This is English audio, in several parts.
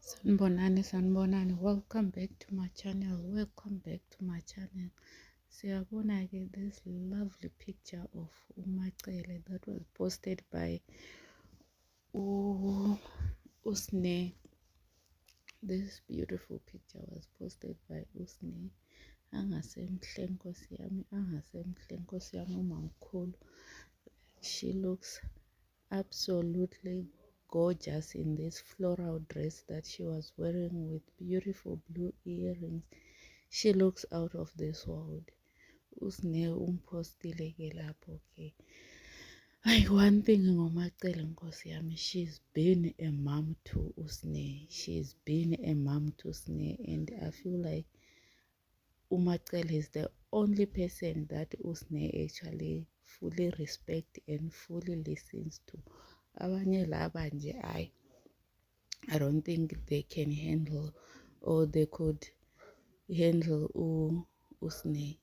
Sanibonani, welcome back to my channel. Siyabona-ke this lovely picture of uMacele that was posted by Usne. This beautiful picture was posted by Usne. Angasemhle Nkosi yami umamkhulu. She looks absolutely gorgeous in this floral dress that she was wearing with beautiful blue earrings. She looks out of this world. Usne umpostile ke lapho ke. One thing ngoMacele Nkosi yami, she's been a mom to Usne. She's been a mom to Usne, and I feel like uMacele is the only person that Usne actually fully respect and fully listens to. Abanye laba nje I don't think they can handle or they could handle Usne.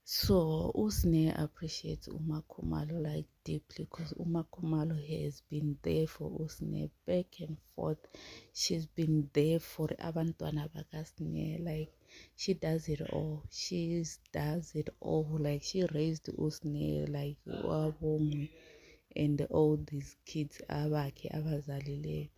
So Usne appreciates Uma Khumalo like deeply, because Uma Khumalo has been there for Usne back and forth. She's been there for abantwana bakasne. Like she does it all. Like she raised Usne like wabonge and all these kids abakhe abazalileyo.